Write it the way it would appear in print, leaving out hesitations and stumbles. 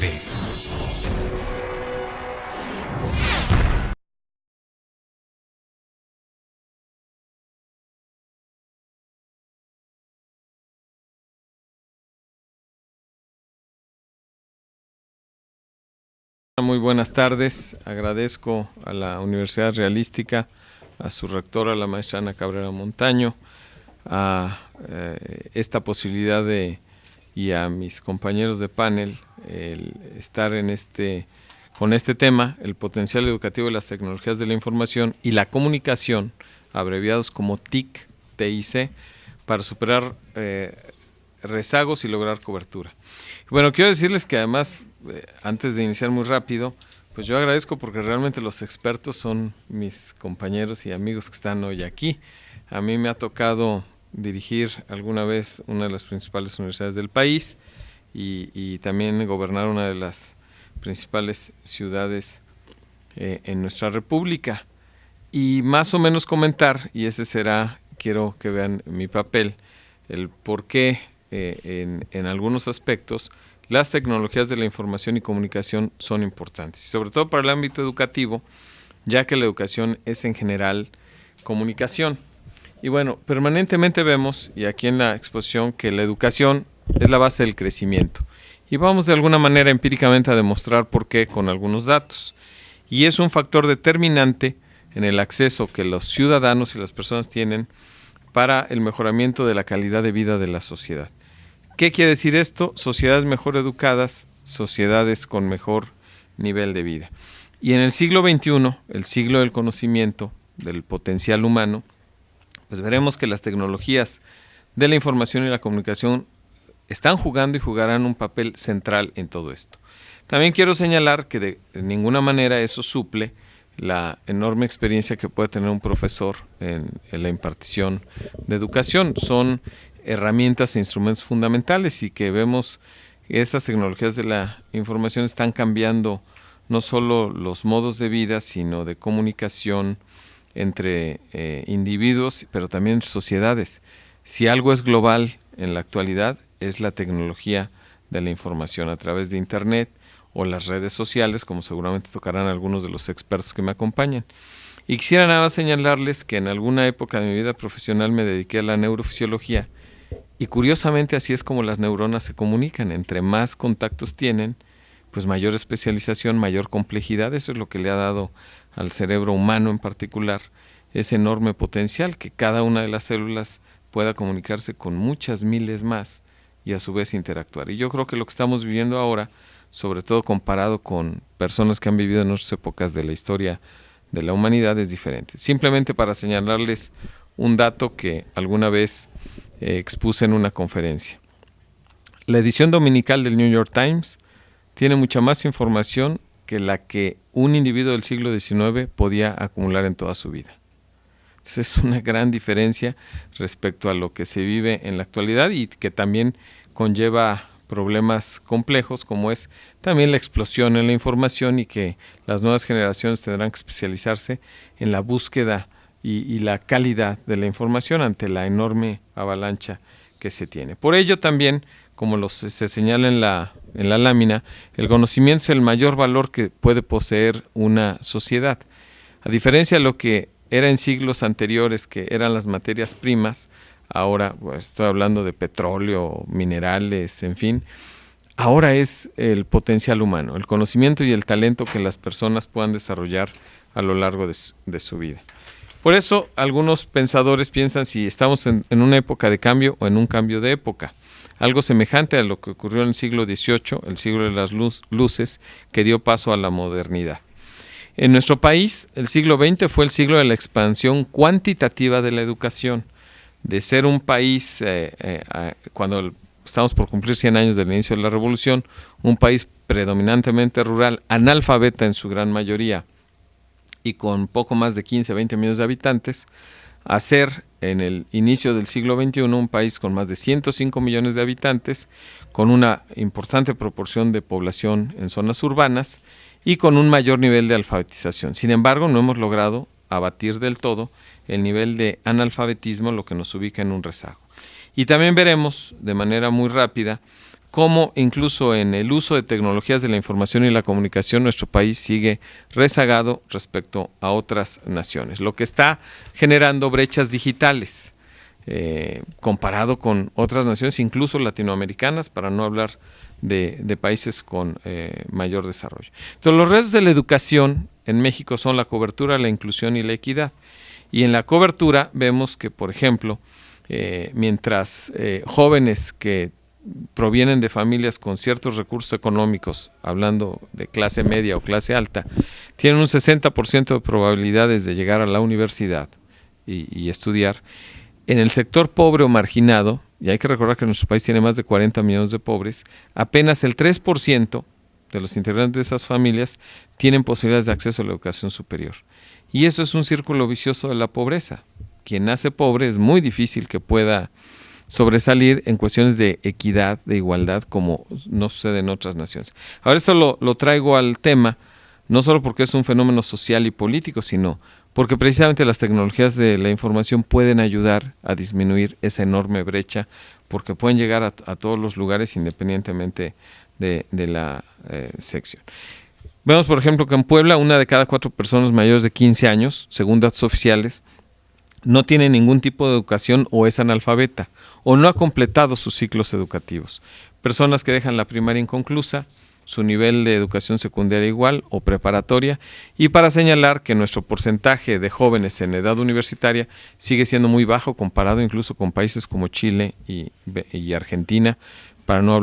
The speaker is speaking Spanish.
TV. Muy buenas tardes. Agradezco a la Universidad Realística, a su rectora, la maestra Ana Cabrera Montaño, a esta posibilidad y a mis compañeros de panel el estar con este tema, el potencial educativo de las tecnologías de la información y la comunicación, abreviados como TIC, TIC, para superar rezagos y lograr cobertura. Bueno, quiero decirles que además, antes de iniciar muy rápido, pues yo agradezco porque realmente los expertos son mis compañeros y amigos que están hoy aquí. A mí me ha tocado dirigir alguna vez una de las principales universidades del país y también gobernar una de las principales ciudades en nuestra república. Y más o menos comentar, y ese será, quiero que vean mi papel, el por qué en algunos aspectos las tecnologías de la información y comunicación son importantes, y sobre todo para el ámbito educativo, ya que la educación es en general comunicación. Y bueno, permanentemente vemos, y aquí en la exposición, que la educación es la base del crecimiento. Y vamos de alguna manera empíricamente a demostrar por qué con algunos datos. Y es un factor determinante en el acceso que los ciudadanos y las personas tienen para el mejoramiento de la calidad de vida de la sociedad. ¿Qué quiere decir esto? Sociedades mejor educadas, sociedades con mejor nivel de vida. Y en el siglo XXI, el siglo del conocimiento, del potencial humano, pues veremos que las tecnologías de la información y la comunicación están jugando y jugarán un papel central en todo esto. También quiero señalar que de ninguna manera eso suple la enorme experiencia que puede tener un profesor en la impartición de educación. Son herramientas e instrumentos fundamentales y que vemos que estas tecnologías de la información están cambiando no solo los modos de vida, sino de comunicación entre individuos, pero también sociedades. Si algo es global en la actualidad, es la tecnología de la información a través de Internet o las redes sociales, como seguramente tocarán algunos de los expertos que me acompañan. Y quisiera nada más señalarles que en alguna época de mi vida profesional me dediqué a la neurofisiología y curiosamente así es como las neuronas se comunican. Entre más contactos tienen, pues mayor especialización, mayor complejidad. Eso es lo que le ha dado al cerebro humano en particular ese enorme potencial, que cada una de las células pueda comunicarse con muchas miles más y a su vez interactuar. Y yo creo que lo que estamos viviendo ahora, sobre todo comparado con personas que han vivido en otras épocas de la historia de la humanidad, es diferente. Simplemente para señalarles un dato que alguna vez expuse en una conferencia. La edición dominical del New York Times tiene mucha más información que la que un individuo del siglo XIX podía acumular en toda su vida. Entonces es una gran diferencia respecto a lo que se vive en la actualidad y que también conlleva problemas complejos, como es también la explosión en la información y que las nuevas generaciones tendrán que especializarse en la búsqueda y la calidad de la información ante la enorme avalancha que se tiene. Por ello también, como se señala en la lámina, el conocimiento es el mayor valor que puede poseer una sociedad. A diferencia de lo que era en siglos anteriores, que eran las materias primas, ahora pues, estoy hablando de petróleo, minerales, en fin, ahora es el potencial humano, el conocimiento y el talento que las personas puedan desarrollar a lo largo de su vida. Por eso algunos pensadores piensan si estamos en una época de cambio o en un cambio de época. Algo semejante a lo que ocurrió en el siglo XVIII, el siglo de las luces, que dio paso a la modernidad. En nuestro país, el siglo XX fue el siglo de la expansión cuantitativa de la educación. De ser un país, cuando estamos por cumplir 100 años del inicio de la Revolución, un país predominantemente rural, analfabeta en su gran mayoría, y con poco más de 15, 20 millones de habitantes, a ser en el inicio del siglo XXI un país con más de 105 millones de habitantes, con una importante proporción de población en zonas urbanas y con un mayor nivel de alfabetización. Sin embargo, no hemos logrado abatir del todo el nivel de analfabetismo, lo que nos ubica en un rezago. Y también veremos de manera muy rápida cómo incluso en el uso de tecnologías de la información y la comunicación nuestro país sigue rezagado respecto a otras naciones, lo que está generando brechas digitales comparado con otras naciones, incluso latinoamericanas, para no hablar de países con mayor desarrollo. Entonces, los retos de la educación en México son la cobertura, la inclusión y la equidad. Y en la cobertura vemos que, por ejemplo, mientras jóvenes que provienen de familias con ciertos recursos económicos, hablando de clase media o clase alta, tienen un 60% de probabilidades de llegar a la universidad y estudiar. En el sector pobre o marginado, y hay que recordar que nuestro país tiene más de 40 millones de pobres, apenas el 3% de los integrantes de esas familias tienen posibilidades de acceso a la educación superior. Y eso es un círculo vicioso de la pobreza. Quien nace pobre es muy difícil que pueda sobresalir en cuestiones de equidad, de igualdad, como no sucede en otras naciones. Ahora esto lo traigo al tema, no solo porque es un fenómeno social y político, sino porque precisamente las tecnologías de la información pueden ayudar a disminuir esa enorme brecha, porque pueden llegar a todos los lugares independientemente de la sección. Vemos, por ejemplo, que en Puebla 1 de cada 4 personas mayores de 15 años, según datos oficiales, no tiene ningún tipo de educación o es analfabeta o no ha completado sus ciclos educativos. Personas que dejan la primaria inconclusa, su nivel de educación secundaria igual o preparatoria, y para señalar que nuestro porcentaje de jóvenes en edad universitaria sigue siendo muy bajo comparado incluso con países como Chile y Argentina, para no hablar